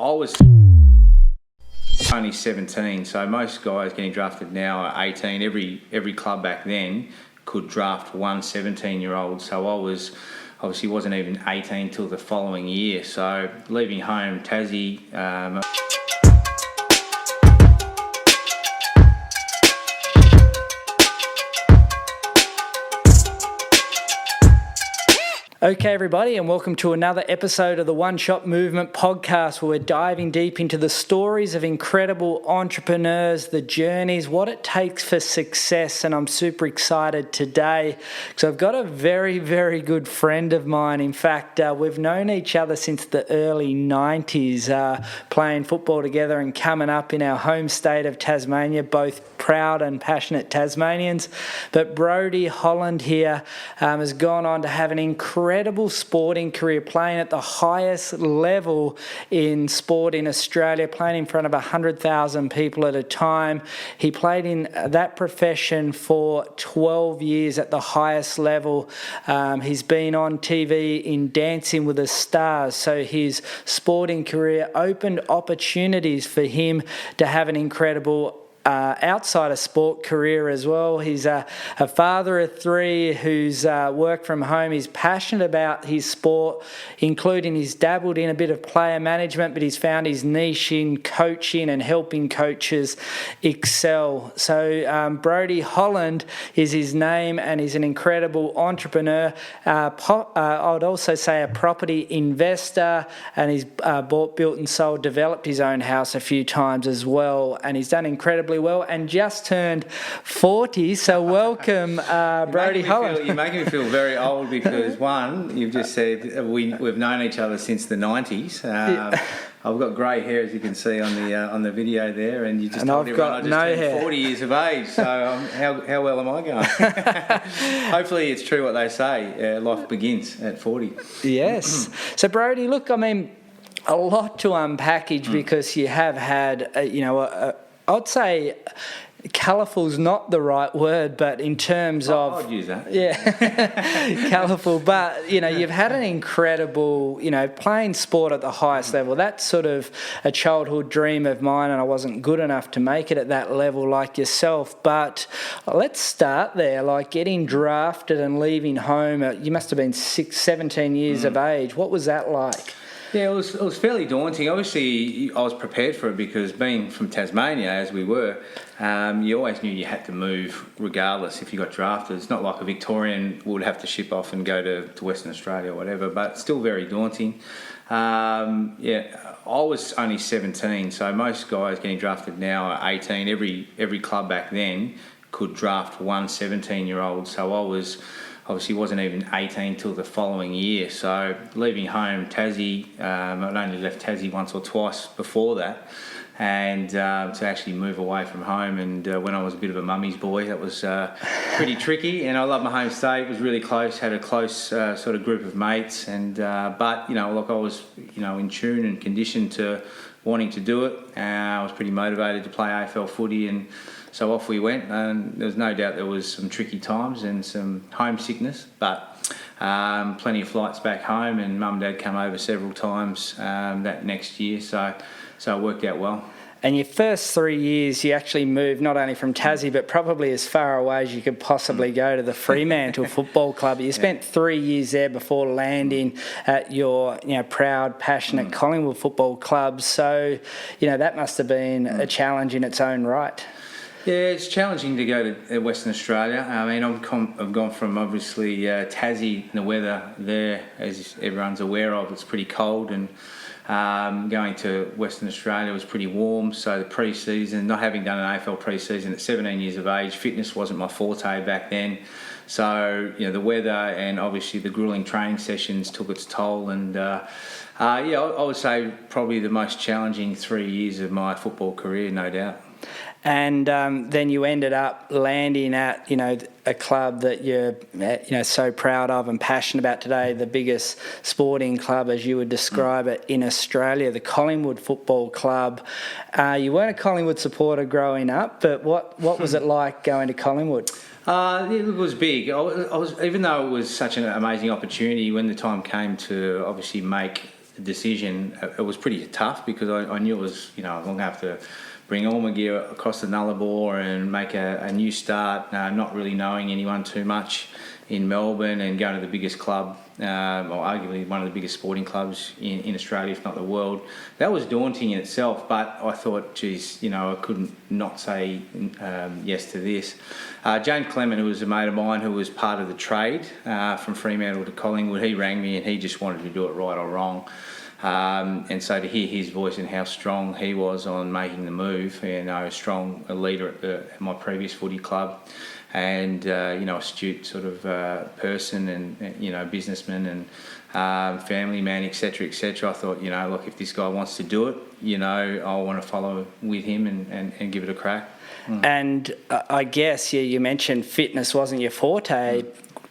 I was only 17, so most guys getting drafted now are 18. Every club back then could draft one 17-year-old, so I was obviously wasn't even 18 till the following year. So leaving home, Tassie. Okay, everybody, and welcome to another episode of the One Shot Movement podcast, where we're diving deep into the stories of incredible entrepreneurs, the journeys, what it takes for success. And I'm super excited today because I've got a very, very good friend of mine. In fact, we've known each other since the early 90s, playing football together and coming up in our home state of Tasmania, both proud and passionate Tasmanians. But Brodie Holland here has gone on to have an incredible sporting career, playing at the highest level in sport in Australia, playing in front of 100,000 people at a time. He played in that profession for 12 years at the highest level. He's been on TV in Dancing with the Stars, so his sporting career opened opportunities for him to have an incredible outside of sport career as well. He's a father of three who's worked from home. He's passionate about his sport, including he's dabbled in a bit of player management, but he's found his niche in coaching and helping coaches excel. So Brodie Holland is his name, and he's an incredible entrepreneur. I would also say a property investor, and he's bought, built and sold, developed his own house a few times as well, and he's done incredibly well and just turned 40. So welcome, Brodie Holland. You're making me feel very old because, one, you've just said we've known each other since the 90s. I've got grey hair, as you can see on the video there, and you just told everyone I just turned 40 years of age. So how well am I going? Hopefully it's true what they say. Life begins at 40. Yes. So Brodie, look, I mean, a lot to unpackage because you have had, I'd say colourful's not the right word, but in terms of... I'd use that. Yeah, colourful. But, you've had an incredible, playing sport at the highest level. That's sort of a childhood dream of mine, and I wasn't good enough to make it at that level like yourself. But let's start there, like getting drafted and leaving home. You must have been 17 years of age. What was that like? Yeah, it was fairly daunting. Obviously, I was prepared for it because being from Tasmania, as we were, you always knew you had to move regardless if you got drafted. It's not like a Victorian would have to ship off and go to Western Australia or whatever, but still very daunting. I was only 17, so most guys getting drafted now are 18. Every club back then could draft one 17-year-old, so I was... obviously wasn't even 18 till the following year. So leaving home, Tassie, I'd only left Tassie once or twice before that, and to actually move away from home. And when I was a bit of a mummy's boy, that was pretty tricky. And I love my home state. It was really close, had a close sort of group of mates. And but, I was, in tune and conditioned to wanting to do it. I was pretty motivated to play AFL footy, and so off we went, and there was no doubt there was some tricky times and some homesickness, but plenty of flights back home, and Mum and Dad came over several times that next year, so it worked out well. And your first 3 years, you actually moved not only from Tassie, but probably as far away as you could possibly go to the Fremantle Football Club. You spent 3 years there before landing at your proud, passionate Collingwood Football Club. So, that must have been a challenge in its own right. Yeah, it's challenging to go to Western Australia. I mean, I've gone from obviously Tassie, the weather there, as everyone's aware of, it's pretty cold, and going to Western Australia was pretty warm. So the pre-season, not having done an AFL pre-season at 17 years of age, fitness wasn't my forte back then. So, the weather and obviously the gruelling training sessions took its toll, and I would say probably the most challenging 3 years of my football career, no doubt. And then you ended up landing at, a club that you're, so proud of and passionate about today, the biggest sporting club, as you would describe it, in Australia, the Collingwood Football Club. You weren't a Collingwood supporter growing up, but what was it like going to Collingwood? It was big. I was, even though it was such an amazing opportunity, when the time came to obviously make the decision, it was pretty tough because I knew it was, I'm going to have to bring all my gear across the Nullarbor and make a new start, not really knowing anyone too much in Melbourne and going to the biggest club, or arguably one of the biggest sporting clubs in Australia, if not the world. That was daunting in itself, but I thought, geez, I couldn't not say yes to this. James Clement, who was a mate of mine who was part of the trade from Fremantle to Collingwood, he rang me and he just wanted to do it right or wrong. And so to hear his voice and how strong he was on making the move, a strong leader at my previous footy club, and astute sort of person and businessman and family man, etc., etc. I thought, look, if this guy wants to do it, I want to follow with him and give it a crack. And I guess you mentioned fitness wasn't your forte.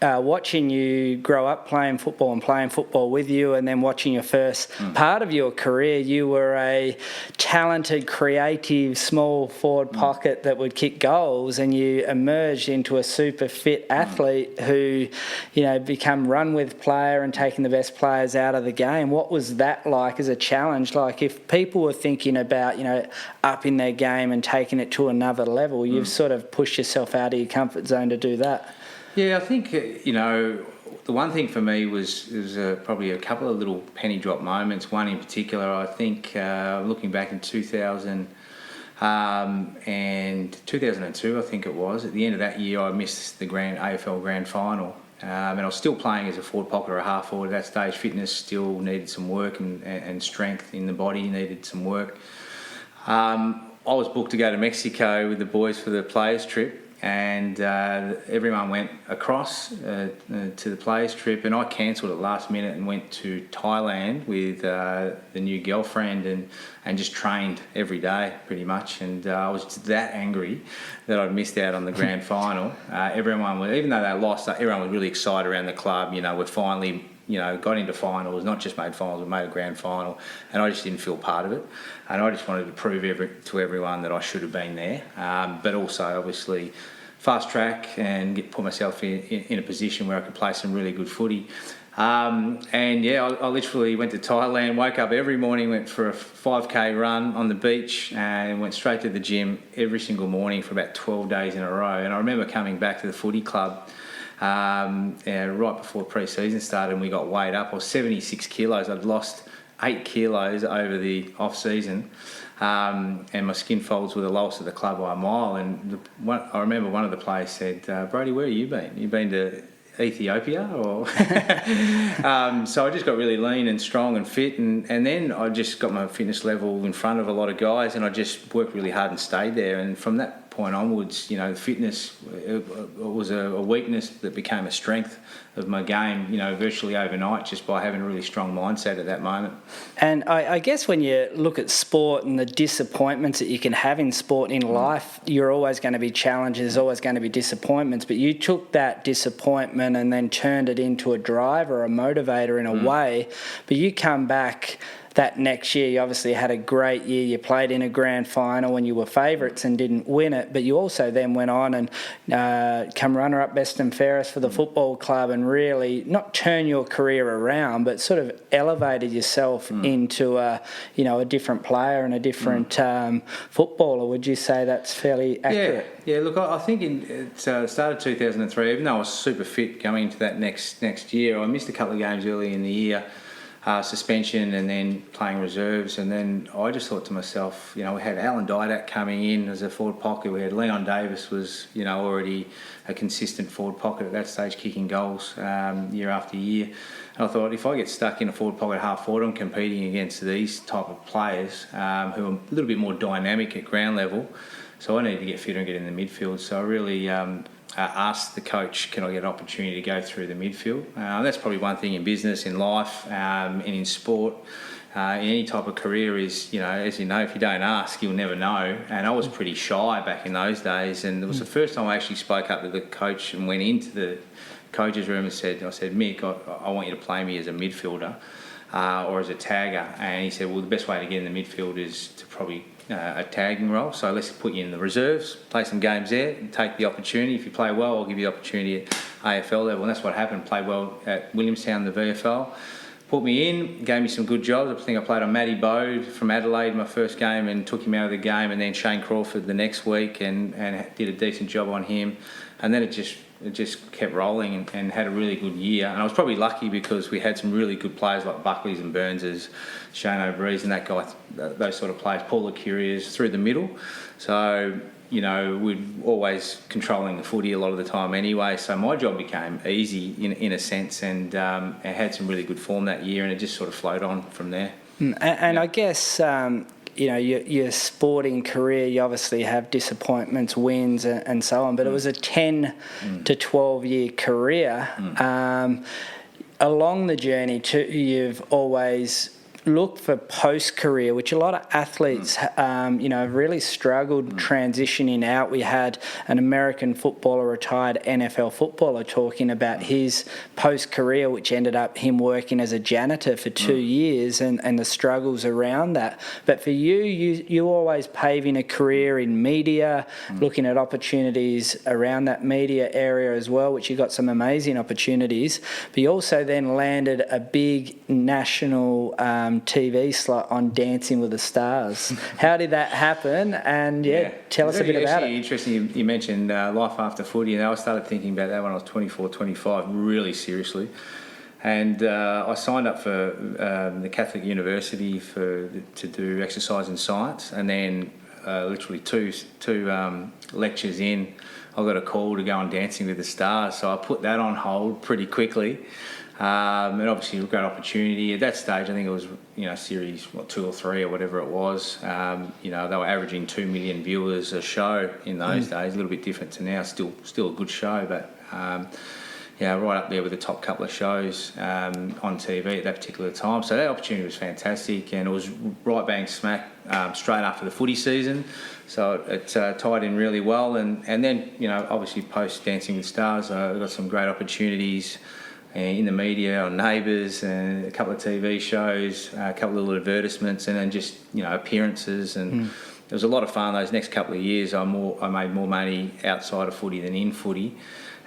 Watching you grow up playing football with you, and then watching your first part of your career, you were a talented, creative, small forward pocket that would kick goals, and you emerged into a super fit athlete who, become run with player and taking the best players out of the game. What was that like as a challenge? Like if people were thinking about, upping their game and taking it to another level, you've sort of pushed yourself out of your comfort zone to do that. Yeah, I think, the one thing for me was probably a couple of little penny drop moments. One in particular, I think, looking back in 2000 and 2002, I think it was, at the end of that year, I missed the AFL Grand Final. And I was still playing as a forward pocket or a half forward at that stage. Fitness still needed some work and strength in the body needed some work. I was booked to go to Mexico with the boys for the players' trip. And everyone went across to the players' trip, and I cancelled it last minute and went to Thailand with the new girlfriend and just trained every day pretty much. And I was that angry that I'd missed out on the grand final. Everyone was, even though they lost, everyone was really excited around the club. We're finally got into finals, not just made finals, but made a grand final, and I just didn't feel part of it. And I just wanted to prove to everyone that I should have been there, but also obviously fast track and put myself in a position where I could play some really good footy. I literally went to Thailand, woke up every morning, went for a 5K run on the beach and went straight to the gym every single morning for about 12 days in a row. And I remember coming back to the footy club right before pre-season started, and we got weighed up. I was 76 kilos. I'd lost 8 kilos over the off-season, and my skin folds were the lowest of the club by a mile. And I remember one of the players said, "Brodie, where have you been? You been to Ethiopia?" Or so I just got really lean and strong and fit, and then I just got my fitness level in front of a lot of guys, and I just worked really hard and stayed there. And from that point onwards, fitness was a weakness that became a strength of my game, virtually overnight, just by having a really strong mindset at that moment. And I guess when you look at sport and the disappointments that you can have in sport in life, you're always going to be challenged, there's always going to be disappointments, but you took that disappointment and then turned it into a drive or a motivator in a way. But you come back that next year, you obviously had a great year. You played in a grand final when you were favourites and didn't win it, but you also then went on and come runner-up best and fairest for the football club, and really not turn your career around, but sort of elevated yourself into a different player and a different footballer. Would you say that's fairly accurate? Yeah. Look, I think it started 2003. Even though I was super fit going into that next year, I missed a couple of games early in the year. Suspension and then playing reserves, and then I just thought to myself, we had Alan Didak coming in as a forward pocket, we had Leon Davis was already a consistent forward pocket at that stage, kicking goals year after year, and I thought if I get stuck in a forward pocket half forward, I'm competing against these type of players who are a little bit more dynamic at ground level, so I needed to get fitter and get in the midfield. So I really asked the coach, can I get an opportunity to go through the midfield? That's probably one thing in business, in life, and in sport. In any type of career is, as you know, if you don't ask, you'll never know. And I was pretty shy back in those days. And it was the first time I actually spoke up to the coach and went into the coach's room and I said, Mick, I want you to play me as a midfielder or as a tagger. And he said, well, the best way to get in the midfield is to probably a tagging role, so let's put you in the reserves, play some games there, and take the opportunity. If you play well, I'll give you the opportunity at AFL level, and that's what happened. Played well at Williamstown, the VFL, put me in, gave me some good jobs. I think I played on Matty Bode from Adelaide my first game and took him out of the game, and then Shane Crawford the next week and did a decent job on him. And then it just kept rolling and had a really good year. And I was probably lucky because we had some really good players like Buckley's and Burns's, Shane O'Bree's and that guy, those sort of players, Paul Lecuria's through the middle. So, you know, we're always controlling the footy a lot of the time anyway. So my job became easy in a sense, and I had some really good form that year, and it just sort of flowed on from there. And I guess, you know, your sporting career, you obviously have disappointments, wins and so on, but it was a 10 to 12 year career. Along the journey too, you've always looked for post-career, which a lot of athletes, you know, really struggled transitioning out. We had an American footballer, retired NFL footballer, talking about his post-career, which ended up him working as a janitor for 2 years and the struggles around that. But for you always paving a career in media, looking at opportunities around that media area as well, which you got some amazing opportunities. But you also then landed a big national TV slot on Dancing with the Stars. How did that happen? And tell us a bit about it. Interesting you mentioned life after footy, and I started thinking about that when I was 24, 25, really seriously. And I signed up for the Catholic University to do exercise and science, and then literally two lectures in, I got a call to go on Dancing with the Stars. So I put that on hold pretty quickly. And obviously a great opportunity. At that stage, I think it was, you know, series 2 or 3 or whatever it was. You know, they were averaging 2 million viewers a show in those days. A little bit different to now. Still a good show, but right up there with the top couple of shows on TV at that particular time. So that opportunity was fantastic, and it was right bang smack straight after the footy season. So it tied in really well, and then, you know, obviously post Dancing with Stars, I got some great opportunities in the media, on Neighbours, and a couple of TV shows, a couple of little advertisements, and then just, you know, appearances. And it was a lot of fun those next couple of years. I made more money outside of footy than in footy,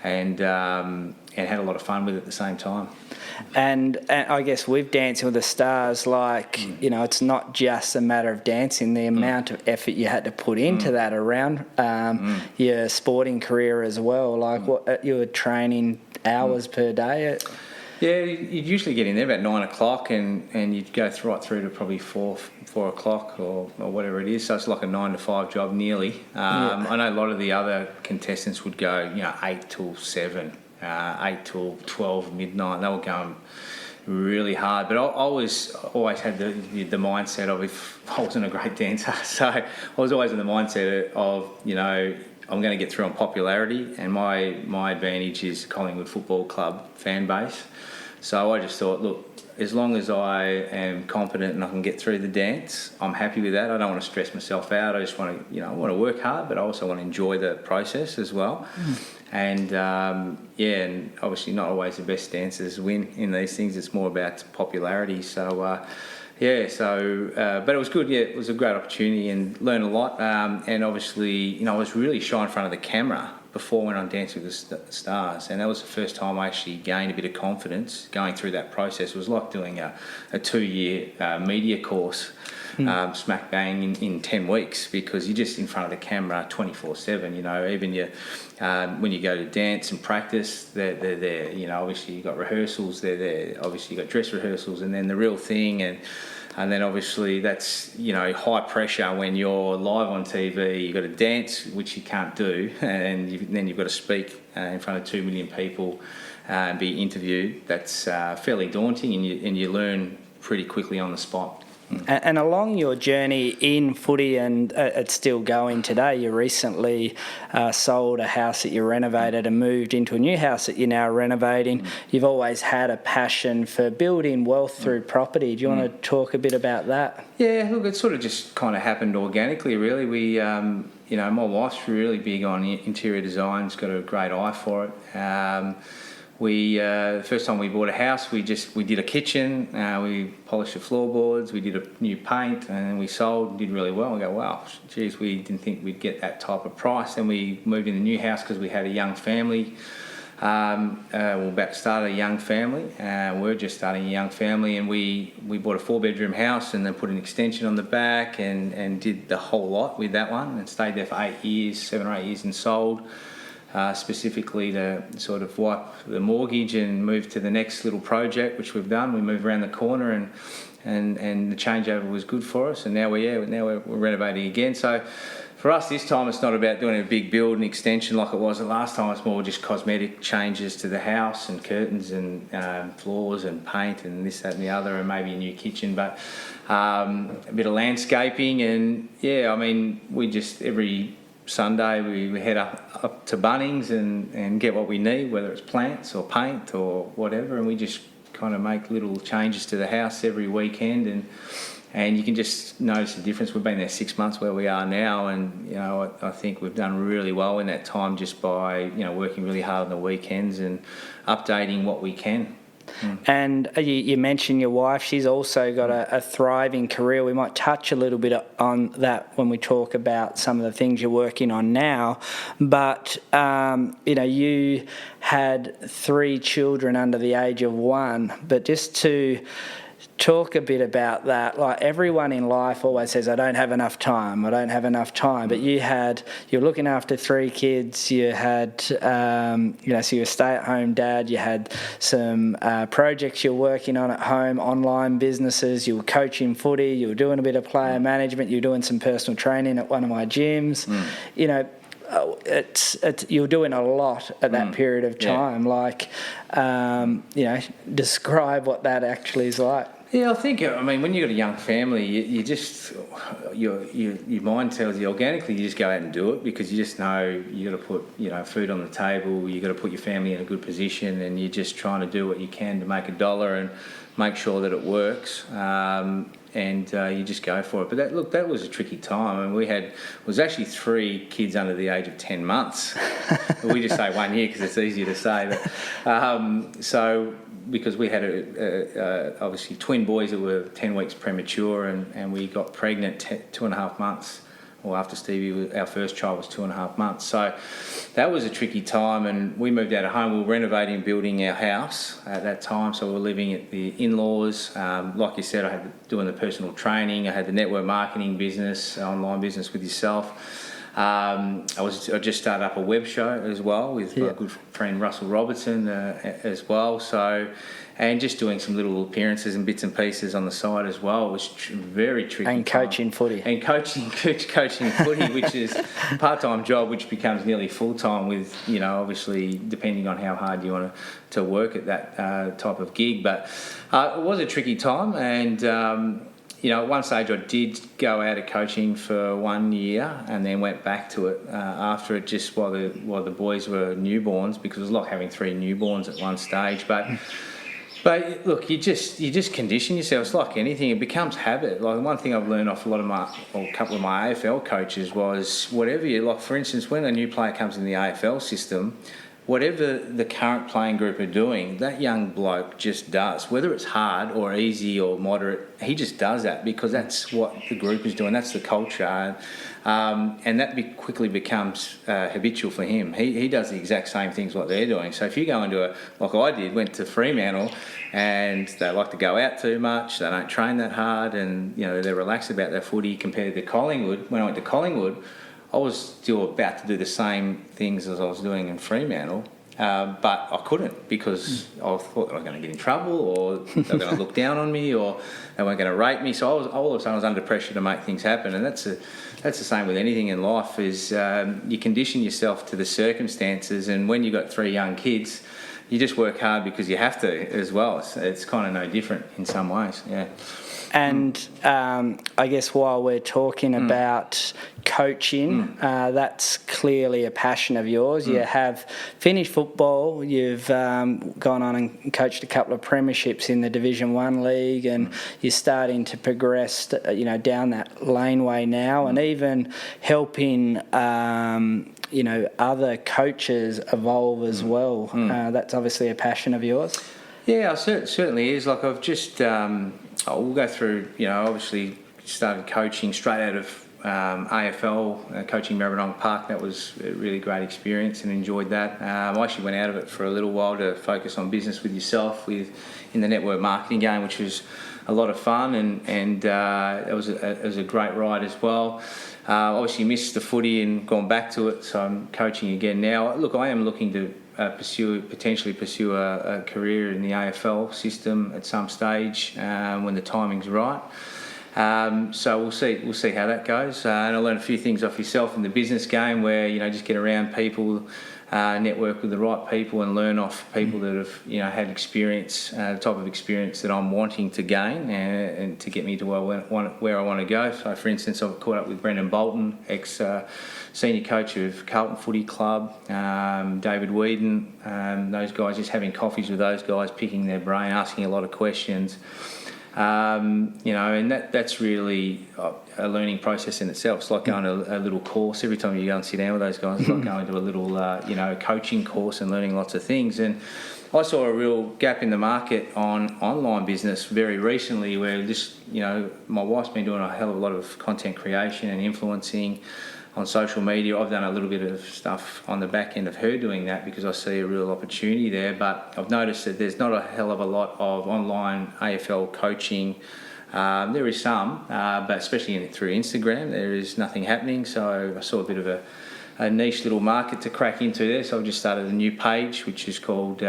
and had a lot of fun with it at the same time. And I guess with Dancing with the Stars, like, you know, it's not just a matter of dancing, the amount of effort you had to put into that around your sporting career as well. Like, what you were training hours per day? Yeah, you'd usually get in there about 9 o'clock, and you'd go right through to probably 4 o'clock or whatever it is. So it's like a 9 to 5 job nearly. I know a lot of the other contestants would go, you know, 8 till 7, 8 till 12 midnight. They were going really hard, but I always had the mindset of, if I wasn't a great dancer, so I was always in the mindset of, you know, I'm going to get through on popularity, and my advantage is Collingwood Football Club fan base. So I just thought, look, as long as I am competent and I can get through the dance, I'm happy with that. I don't want to stress myself out. I just want to, you know, I want to work hard, but I also want to enjoy the process as well. And and obviously not always the best dancers win in these things. It's more about popularity. So but it was good. Yeah, it was a great opportunity and learned a lot. And obviously, you know, I was really shy in front of the camera before I went on Dancing with the Stars, and that was the first time I actually gained a bit of confidence going through that process. It was like doing a 2-year media course, smack bang in 10 weeks, because you're just in front of the camera 24/7. You know, even when you go to dance and practice, they're there. You know, obviously you've got rehearsals, they're there. Obviously you've got dress rehearsals, and then the real thing, and then obviously that's, you know, high pressure when you're live on TV. You've got to dance, which you can't do, and then you've got to speak in front of 2 million people and be interviewed. That's fairly daunting, and you learn pretty quickly on the spot. And along your journey in footy, and it's still going today, you recently sold a house that you renovated and moved into a new house that you're now renovating. You've always had a passion for building wealth through property. Do you want to talk a bit about that? Yeah, look, it sort of just kind of happened organically, really. We, you know, my wife's really big on interior design. She's got a great eye for it. The first time we bought a house, we did a kitchen, we polished the floorboards, we did a new paint, and then we sold and did really well. We go, wow, geez, we didn't think we'd get that type of price. Then we moved in the new house because we had a young family. We're about to start a young family. We're just starting a young family, and we bought a 4-bedroom house and then put an extension on the back and did the whole lot with that one, and stayed there for 7 or 8 years, and sold. Specifically to sort of wipe the mortgage and move to the next little project, which we've done. We moved around the corner, and the changeover was good for us. And now we're renovating again. So for us this time, it's not about doing a big build and extension like it was the last time. It's more just cosmetic changes to the house and curtains and floors and paint and this, that, and the other, and maybe a new kitchen. But a bit of landscaping, and we just every Sunday we head up to Bunnings and get what we need, whether it's plants or paint or whatever, and we just kind of make little changes to the house every weekend, and you can just notice the difference. We've been there 6 months where we are now, and I think we've done really well in that time just by working really hard on the weekends and updating what we can. And you mentioned your wife. She's also got a thriving career. We might touch a little bit on that when we talk about some of the things you're working on now. But, you had 3 children under the age of 1. But just to talk a bit about that, like everyone in life always says, I don't have enough time. But you're looking after 3 kids. You had, so you're a stay-at-home dad. You had some projects you're working on at home, online businesses. You were coaching footy. You were doing a bit of player management. You were doing some personal training at one of my gyms. You're doing a lot at that period of time. Describe what that actually is like. Yeah, I think, when you've got a young family, you just, your mind tells you organically, you just go out and do it, because you just know you got to put, food on the table, you got to put your family in a good position, and you're just trying to do what you can to make a dollar and make sure that it works. And you just go for it. But that was a tricky time. It was actually 3 kids under the age of 10 months. We just say 1 year because it's easier to say. But because we had obviously twin boys that were 10 weeks premature, and we got pregnant 2.5 months. Well, after Stevie, our first child was 2.5 months. So that was a tricky time, and we moved out of home. We were renovating and building our house at that time, so we were living at the in-laws. Like you said, I had doing the personal training. I had the network marketing business, online business with yourself. I just started up a web show as well with my good friend Russell Robertson as well. And just doing some little appearances and bits and pieces on the side as well. It was very tricky. And coaching footy. And coaching footy, which is a part-time job, which becomes nearly full-time with, obviously depending on how hard you want to work at that type of gig. But it was a tricky time, and at one stage I did go out of coaching for 1 year and then went back to it after it, just while the boys were newborns, because it was like having 3 newborns at one stage. But look, you just condition yourself. It's like anything; it becomes habit. Like one thing I've learned off a couple of my AFL coaches was whatever you like. For instance, when a new player comes in the AFL system, whatever the current playing group are doing, that young bloke just does. Whether it's hard or easy or moderate, he just does that because that's what the group is doing. That's the culture. And that quickly becomes habitual for him. He does the exact same things what they're doing. So if you go into like I did, went to Fremantle, and they like to go out too much, they don't train that hard, and they're relaxed about their footy compared to Collingwood. When I went to Collingwood, I was still about to do the same things as I was doing in Fremantle, but I couldn't because I thought I was going to get in trouble, or they were going to look down on me, or they weren't going to rate me. So all of a sudden I was under pressure to make things happen, and that's the same with anything in life. Is you condition yourself to the circumstances, and when you've got 3 young kids, you just work hard because you have to as well. It's kind of no different in some ways, yeah. And I guess while we're talking about coaching, that's clearly a passion of yours. You have finished football, you've gone on and coached a couple of premierships in the Division 1 league, and you're starting to progress, down that laneway now, and even helping other coaches evolve as well. That's obviously a passion of yours. Yeah, it certainly is. Like I've just, we'll go through, obviously started coaching straight out of AFL, coaching Maribyrnong Park. That was a really great experience and enjoyed that. I actually went out of it for a little while to focus on business with yourself in the network marketing game, which was a lot of fun, and it was a great ride as well. Obviously missed the footy and gone back to it, so I'm coaching again now. Look, I am looking to potentially pursue a career in the AFL system at some stage when the timing's right. So we'll see how that goes. And I learned a few things off yourself in the business game, where just get around people, network with the right people, and learn off people that have had experience, the type of experience that I'm wanting to gain, and to get me to where I want to go. So, for instance, I've caught up with Brendan Bolton, ex senior coach of Carlton Footy Club, David Whedon, those guys, just having coffees with those guys, picking their brain, asking a lot of questions. And that's really a learning process in itself. It's like going to a little course. Every time you go and sit down with those guys, it's like going to a little, coaching course and learning lots of things. And I saw a real gap in the market on online business very recently, where my wife's been doing a hell of a lot of content creation and influencing on social media. I've done a little bit of stuff on the back end of her doing that, because I see a real opportunity there. But I've noticed that there's not a hell of a lot of online AFL coaching. There is some, but especially through Instagram, there is nothing happening. So I saw a bit of a niche little market to crack into there. So I've just started a new page, which is called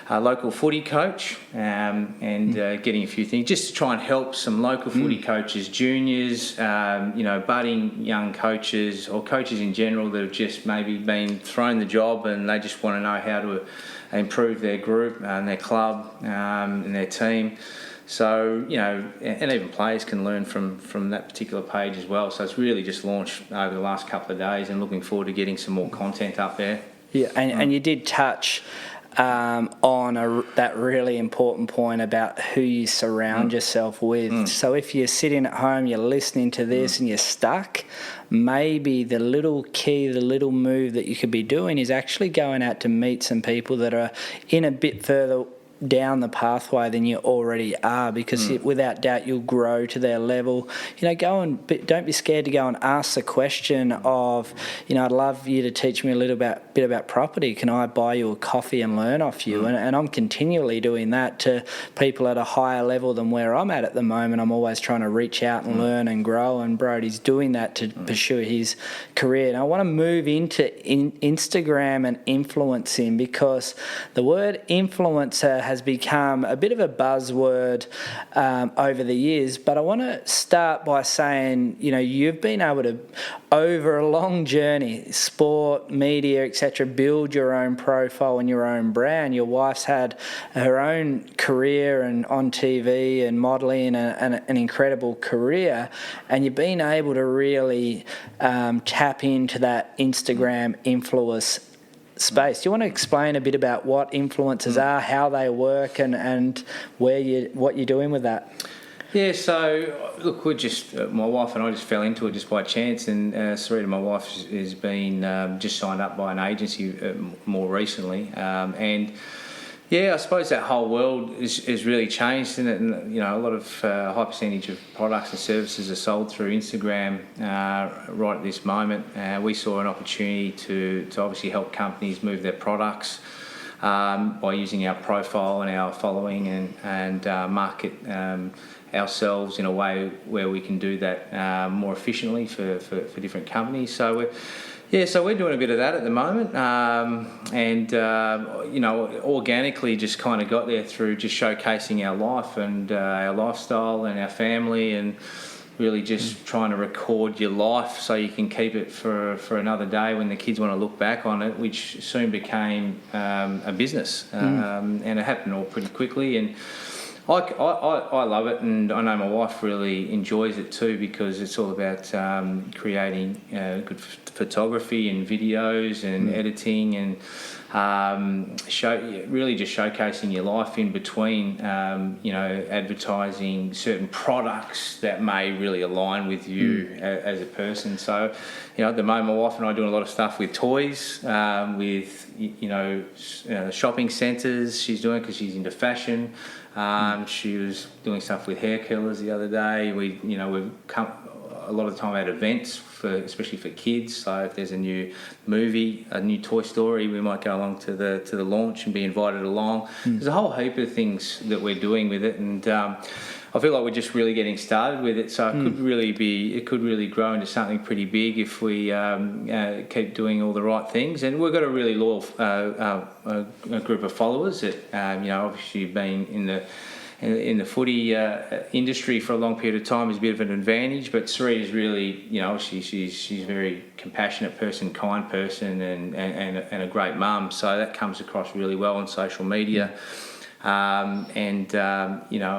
Local Footy Coach, and getting a few things just to try and help some local footy coaches, juniors, budding young coaches, or coaches in general that have just maybe been thrown the job and they just want to know how to improve their group and their club and their team. So, and even players can learn from that particular page as well. So it's really just launched over the last couple of days, and looking forward to getting some more content up there. Yeah, and you did touch on that really important point about who you surround yourself with. So if you're sitting at home, you're listening to this and you're stuck, maybe the little key, the little move that you could be doing is actually going out to meet some people that are in a bit further down the pathway than you already are, because without doubt you'll grow to their level. Don't be scared to go and ask the question of, I'd love you to teach me a little bit about property. Can I buy you a coffee and learn off you? And I'm continually doing that to people at a higher level than where I'm at the moment. I'm always trying to reach out and learn and grow, and Brodie's doing that to pursue his career. And I want to move into Instagram and influencing, because the word influencer has become a bit of a buzzword over the years. But I want to start by saying, you've been able to, over a long journey, sport, media, etc., build your own profile and your own brand. Your wife's had her own career and on TV and modelling and an incredible career, and you've been able to really tap into that Instagram influence space. Do you want to explain a bit about what influencers are, how they work, and what you're doing with that? Yeah, so look, my wife and I just fell into it just by chance, and Sarita, my wife, has been just signed up by an agency more recently, and yeah, I suppose that whole world is really changed, and a lot of high percentage of products and services are sold through Instagram right at this moment. We saw an opportunity to obviously help companies move their products by using our profile and our following and market ourselves in a way where we can do that more efficiently for different companies. So we're doing a bit of that at the moment, and organically just kind of got there through just showcasing our life and our lifestyle and our family, and really just trying to record your life so you can keep it for another day when the kids want to look back on it, which soon became a business, and it happened all pretty quickly. And I love it, and I know my wife really enjoys it too, because it's all about creating good photography and videos and editing, and really just showcasing your life in between, advertising certain products that may really align with you as a person. So, at the moment, my wife and I are doing a lot of stuff with toys, with shopping centres. She's doing, because she's into fashion. She was doing stuff with hair curlers the other day. a lot of the time at events, especially for kids. So if there's a new movie, a new Toy Story, we might go along to the launch and be invited along. There's a whole heap of things that we're doing with it, and I feel like we're just really getting started with it. So it could really grow into something pretty big if we keep doing all the right things. And we've got a really loyal a group of followers that obviously being in the footy industry for a long period of time is a bit of an advantage, but Sarita's really, she's a very compassionate person, kind person, and a great mum. So that comes across really well on social media.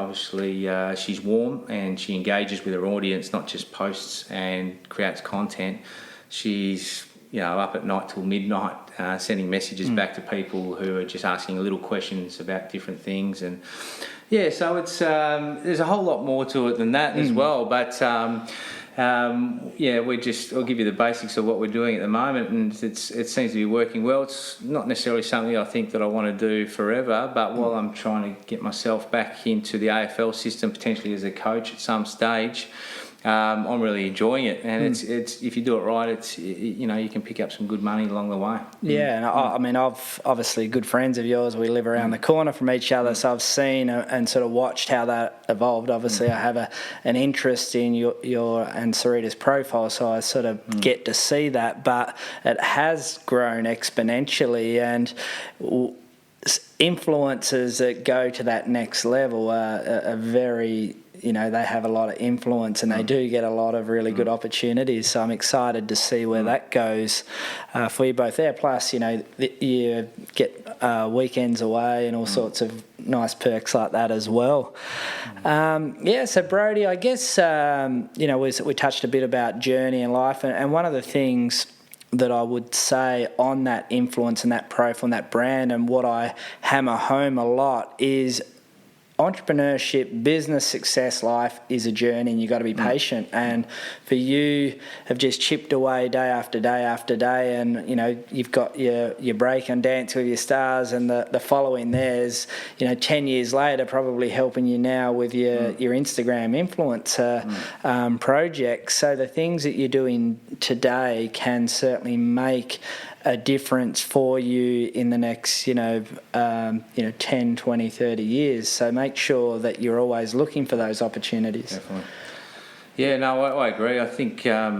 Obviously she's warm and she engages with her audience, not just posts and creates content. She's up at night till midnight, sending messages back to people who are just asking little questions about different things. And so it's there's a whole lot more to it than that as well. But I'll give you the basics of what we're doing at the moment, and it seems to be working well. It's not necessarily something I think that I want to do forever, but while I'm trying to get myself back into the AFL system, potentially as a coach at some stage, I'm really enjoying it, and it's if you do it right, you can pick up some good money along the way. Yeah, and I mean, I've obviously good friends of yours. We live around the corner from each other, so I've seen and sort of watched how that evolved. Obviously, I have an interest in your and Sarita's profile, so I sort of get to see that. But it has grown exponentially, and influencers that go to that next level are very. They have a lot of influence and they do get a lot of really good opportunities. So I'm excited to see where that goes for you both there. Plus, you get weekends away and all sorts of nice perks like that as well. So Brodie, I guess, we touched a bit about journey in life, and one of the things that I would say on that influence and that profile and that brand, and what I hammer home a lot is entrepreneurship, business success, life is a journey, and you've got to be patient. And for you, have just chipped away day after day after day, and you've got your break on Dance with Your Stars, and the following there's 10 years later probably helping you now with your Instagram influencer project. So the things that you're doing today can certainly make a difference for you in the next 10, 20, 30 years. So make sure that you're always looking for those opportunities. Definitely. Yeah, no, I agree. I think I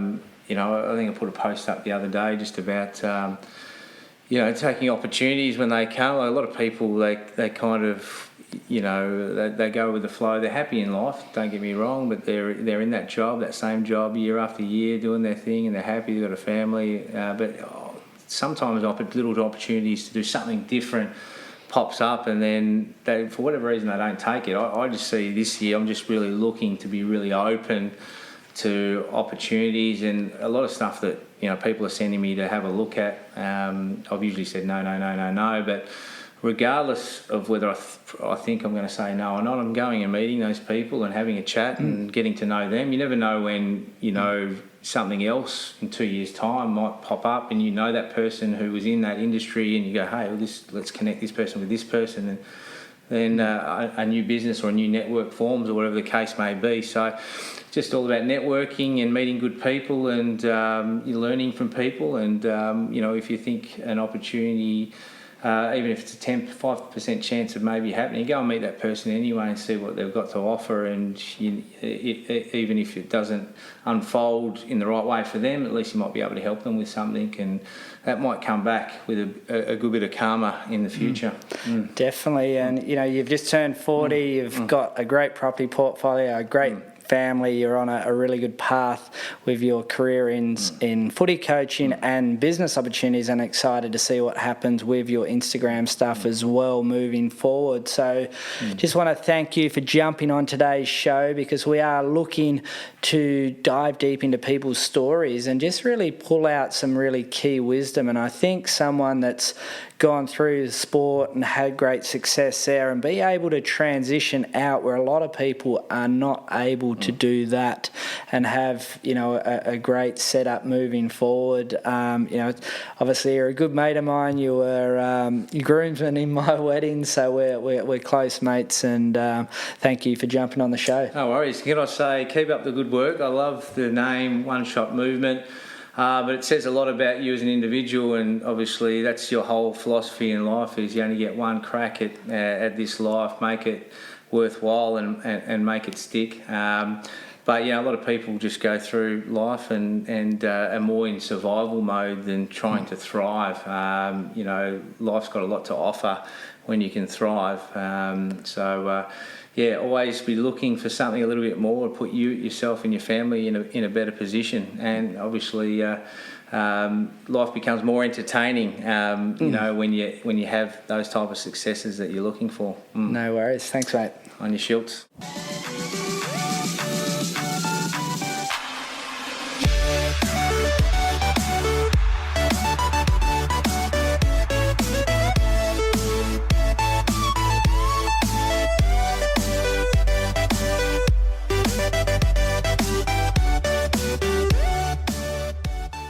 think I put a post up the other day just about taking opportunities when they come. A lot of people they kind of they go with the flow. They're happy in life, don't get me wrong, but they're in that job, that same job year after year, doing their thing, and they're happy. They've got a family, sometimes little opportunities to do something different pops up, and then for whatever reason they don't take it. I just see this year I'm just really looking to be really open to opportunities, and a lot of stuff that people are sending me to have a look at. I've usually said no, but regardless of whether I think I'm going to say no or not, I'm going and meeting those people and having a chat and getting to know them. You never know when something else in 2 years' time might pop up, and that person who was in that industry, and you go, hey, let's connect this person with this person, and then a new business or a new network forms, or whatever the case may be. So just all about networking and meeting good people, and you're learning from people, and if you think an opportunity, even if it's a 5% chance of maybe happening, go and meet that person anyway and see what they've got to offer. And even if it doesn't unfold in the right way for them, at least you might be able to help them with something, and that might come back with a good bit of karma in the future. Definitely. And you've just turned 40, you've got a great property portfolio, a great family, you're on a really good path with your career in footy coaching and business opportunities, and excited to see what happens with your Instagram stuff as well moving forward. So just want to thank you for jumping on today's show, because we are looking to dive deep into people's stories and just really pull out some really key wisdom. And I think someone that's gone through the sport and had great success there, and be able to transition out where a lot of people are not able to do that and have, you know, a great setup moving forward. You know, obviously you're a good mate of mine. You were your groomsman in my wedding, so we're close mates, and thank you for jumping on the show. No worries. Can I say, keep up the good work. I love the name One Shot Movement. But it says a lot about you as an individual, and obviously that's your whole philosophy in life, is you only get one crack at this life. Make it worthwhile and make it stick. But a lot of people just go through life and are more in survival mode than trying to thrive. Life's got a lot to offer when you can thrive. Always be looking for something a little bit more to put yourself and your family in a better position. And obviously, life becomes more entertaining. When you have those type of successes that you're looking for. No worries. Thanks, mate. On your Schultz.